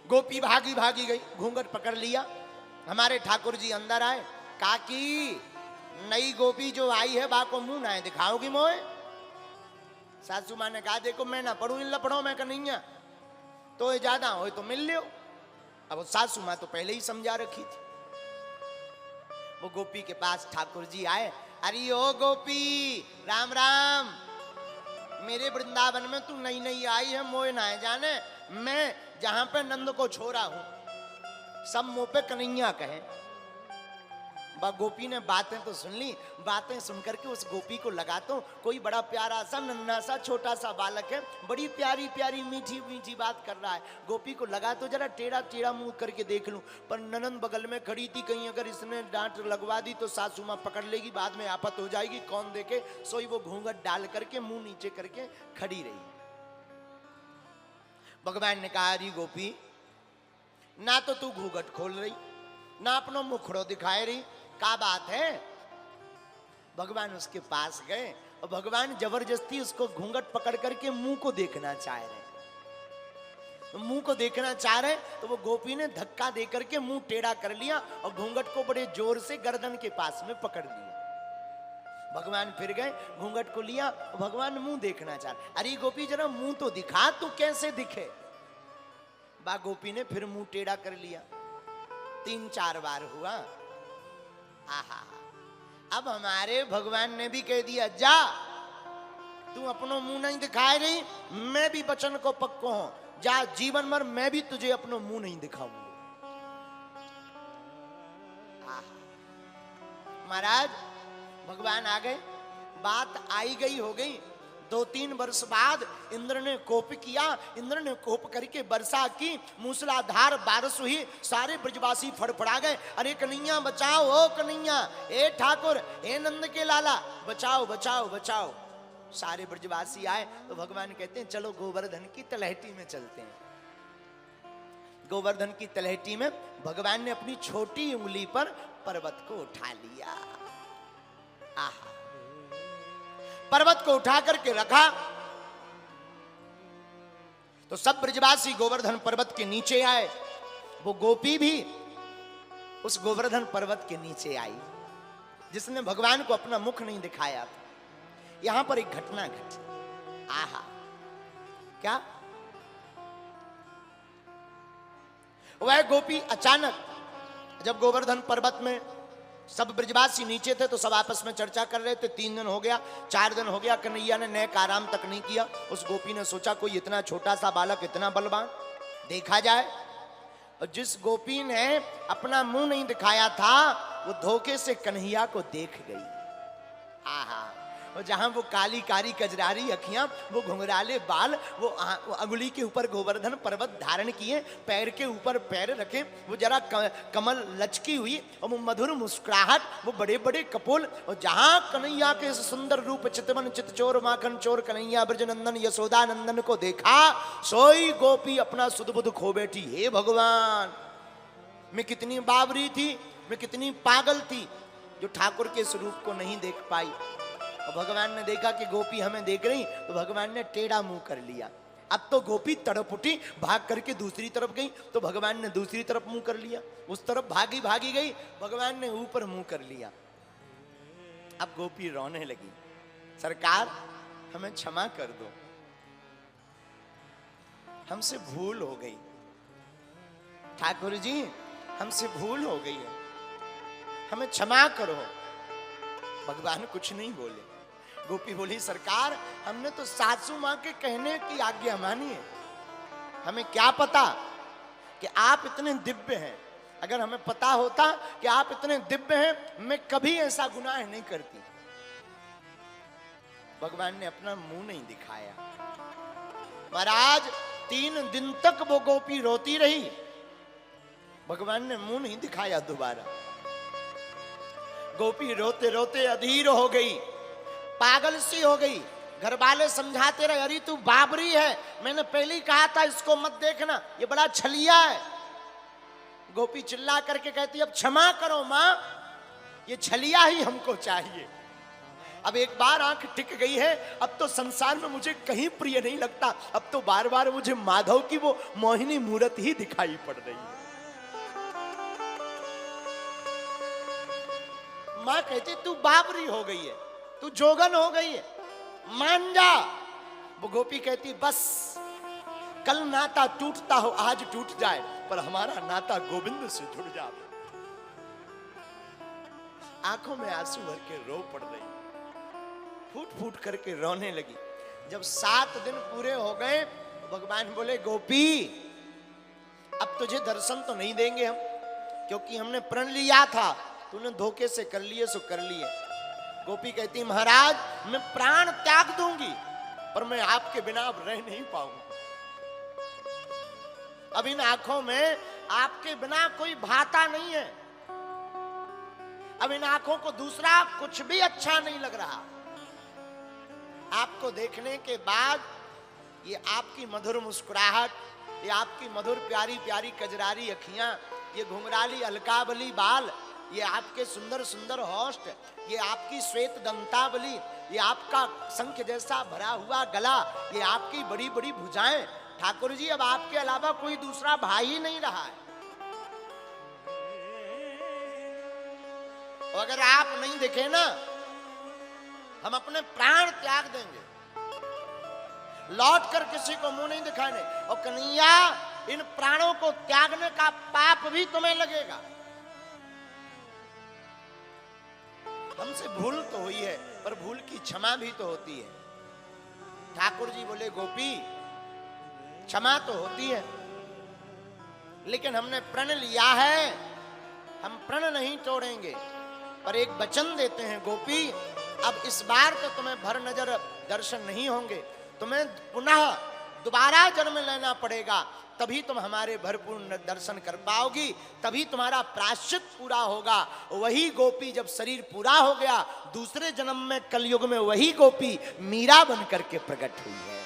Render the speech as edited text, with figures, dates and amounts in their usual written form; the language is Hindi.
गोपी भागी भागी गई, घूंघट पकड़ लिया। हमारे ठाकुर जी अंदर आए, काकी नई गोपी जो आई है बा को मुंह ना दिखाओगी मोए। सासू माँ ने कहा देखो मैं ना पढ़ू इन लपड़ों में कन्हैया, तो ये ज्यादा हो तो मिल लियो। अब वो सासू माँ तो पहले ही समझा रखी थी। वो गोपी के पास ठाकुर जी आए, अरे ओ गोपी राम राम, मेरे वृंदावन में तू नई नई आई है, मोए ना जाने, मैं जहां पे नंद को छोड़ा हूं सब मुंह पे कन्हैया कहे। गोपी ने बातें तो सुन ली, बातें सुनकर के उस गोपी को लगाता हूं कोई बड़ा प्यारा सा नन्हा सा छोटा सा बालक है, बड़ी प्यारी प्यारी मीठी मीठी बात कर रहा है। गोपी को लगा तो जरा टेढ़ा टेढ़ा मुंह करके देख लूं, पर ननंद बगल में खड़ी थी, कहीं अगर इसने डांट लगवा दी तो सासू मां पकड़ लेगी, बाद में आफत हो जाएगी, कौन देखे। सोई वो घूंघट डाल करके मुंह नीचे करके खड़ी रही। भगवान ने कहा अरे गोपी, ना तो तू घूंघट खोल रही, ना अपना मुखड़ो दिखाए रही, क्या बात है। भगवान उसके पास गए और भगवान जबरदस्ती उसको घूंघट पकड़ करके मुंह को देखना चाह रहे, तो मुंह को देखना चाह रहे, तो वो गोपी ने धक्का दे करके मुंह टेढ़ा कर लिया और घूंघट को बड़े जोर से गर्दन के पास में पकड़ लिया। भगवान फिर गए, घूंघट को लिया और भगवान मुंह देखना चाह रहे, अरे गोपी जरा मुंह तो दिखा, तू कैसे दिखे। बा गोपी ने फिर मुंह टेढ़ा कर लिया, 3-4 बार हुआ। आहा, अब हमारे भगवान ने भी कह दिया जा, तू अपनो मुंह नहीं दिखाए रही, मैं भी वचन को पक्को हूं, जा जीवन भर मैं भी तुझे अपनो मुंह नहीं दिखाऊंगा। महाराज भगवान आ गए, बात आई गई हो गई। 2-3 वर्ष बाद इंद्र ने कोप किया, इंद्र ने कोप करके वर्षा की, मूसलाधार बारिश हुई, सारे ब्रजवासी फड़फड़ा गए, अरे कन्हैया बचाओ, ओ कन्हैया, ए ठाकुर, ए नंद के लाला, बचाओ बचाओ बचाओ। सारे ब्रजवासी आए तो भगवान कहते हैं चलो गोवर्धन की तलहटी में चलते हैं। गोवर्धन की तलहटी में भगवान ने अपनी छोटी उंगली पर पर्वत को उठा लिया। आहा, पर्वत को उठा करके रखा तो सब ब्रजवासी गोवर्धन पर्वत के नीचे आए। वो गोपी भी उस गोवर्धन पर्वत के नीचे आई जिसने भगवान को अपना मुख नहीं दिखाया था। यहां पर एक घटना घटी। आहा, क्या वह गोपी अचानक जब गोवर्धन पर्वत में सब ब्रजवासी नीचे थे तो सब आपस में चर्चा कर रहे थे। 3 दिन हो गया, 4 दिन हो गया, कन्हैया ने नेक आराम तक नहीं किया। उस गोपी ने सोचा कोई इतना छोटा सा बालक इतना बलवान, देखा जाए। और जिस गोपी ने अपना मुंह नहीं दिखाया था वो धोखे से कन्हैया को देख गई। आहा, और जहां वो काली कारी कजरारी अखियां, वो घुंघराले बाल, वो अंगुली के ऊपर गोवर्धन पर्वत धारण किए, पैर के ऊपर पैर रखे, वो जरा कमल लचकी हुई और वो मधुर मुस्कुराहट, वो बड़े बड़े कपोल। और जहां कन्हैया के इस सुंदर रूप चितवन चितचोर माखन चोर कन्हैया ब्रजनंदन यशोदा नंदन को देखा, सोई गोपी अपना सुध-बुध खो बैठी। हे भगवान, मैं कितनी बावरी थी, मैं कितनी पागल थी जो ठाकुर के स्वरूप को नहीं देख पाई। और भगवान ने देखा कि गोपी हमें देख रही तो भगवान ने टेढ़ा मुंह कर लिया। अब तो गोपी तड़प उठी, भाग करके दूसरी तरफ गई तो भगवान ने दूसरी तरफ मुंह कर लिया। उस तरफ भागी भागी गई, भगवान ने ऊपर मुंह कर लिया। अब गोपी रोने लगी, सरकार हमें क्षमा कर दो, हमसे भूल हो गई, ठाकुर जी हमसे भूल हो गई है, हमें क्षमा करो। भगवान कुछ नहीं बोले। गोपी बोली सरकार हमने तो सासू मां के कहने की आज्ञा मानी है, हमें क्या पता कि आप इतने दिव्य हैं। अगर हमें पता होता कि आप इतने दिव्य हैं मैं कभी ऐसा गुनाह नहीं करती। भगवान ने अपना मुंह नहीं दिखाया। महाराज 3 दिन तक वो गोपी रोती रही, भगवान ने मुंह नहीं दिखाया दोबारा। गोपी रोते रोते अधीर हो गई, पागल सी हो गई। घर वाले समझाते रहे, अरे तू बाबरी है, मैंने पहले ही कहा था इसको मत देखना, ये बड़ा छलिया है। गोपी चिल्ला करके कहती अब क्षमा करो मां, ये छलिया ही हमको चाहिए, अब एक बार आंख टिक गई है, अब तो संसार में मुझे कहीं प्रिय नहीं लगता, अब तो बार बार मुझे माधव की वो मोहिनी मूर्त ही दिखाई पड़ रही है। मां कहती तू बाबरी हो गई है, तू जोगन हो गई है, मान जा। वो गोपी कहती बस कल नाता टूटता हो आज टूट जाए, पर हमारा नाता गोविंद से जुड़ जाए। आंखों में आंसू भर के रो पड़ रही, फूट फूट करके रोने लगी। जब 7 दिन पूरे हो गए, भगवान बोले गोपी अब तुझे दर्शन तो नहीं देंगे हम, क्योंकि हमने प्रण लिया था, तूने धोखे से कर लिए सो कर लिए। गोपी कहती महाराज मैं प्राण त्याग दूंगी, पर मैं आपके बिना अब रह नहीं पाऊंगा। अब इन आंखों में आपके बिना कोई भाता नहीं है, अब इन आंखों को दूसरा कुछ भी अच्छा नहीं लग रहा। आपको देखने के बाद ये आपकी मधुर मुस्कुराहट, ये आपकी मधुर प्यारी प्यारी कजरारी अखियां, ये घुंघराली अलकावली बाल, ये आपके सुंदर सुंदर होस्ट, ये आपकी श्वेत दंतावली, ये आपका शंख जैसा भरा हुआ गला, ये आपकी बड़ी बड़ी भुजाएं, ठाकुर जी अब आपके अलावा कोई दूसरा भाई ही नहीं रहा है। अगर आप नहीं दिखे ना, हम अपने प्राण त्याग देंगे, लौट कर किसी को मुंह नहीं दिखाने। और कन्हैया इन प्राणों को त्यागने का पाप भी तुम्हें लगेगा। हमसे भूल तो हुई है, पर भूल की क्षमा भी तो होती है। ठाकुर जी बोले गोपी क्षमा तो होती है, लेकिन हमने प्रण लिया है, हम प्रण नहीं तोड़ेंगे। पर एक वचन देते हैं गोपी, अब इस बार तो तुम्हें भर नजर दर्शन नहीं होंगे, तुम्हें पुनः दोबारा जन्म लेना पड़ेगा, तभी तुम हमारे भरपूर दर्शन कर पाओगी, तभी तुम्हारा प्रायश्चित पूरा होगा। वही गोपी जब शरीर पूरा हो गया, दूसरे जन्म में कलयुग में वही गोपी मीरा बन करके प्रकट हुई है।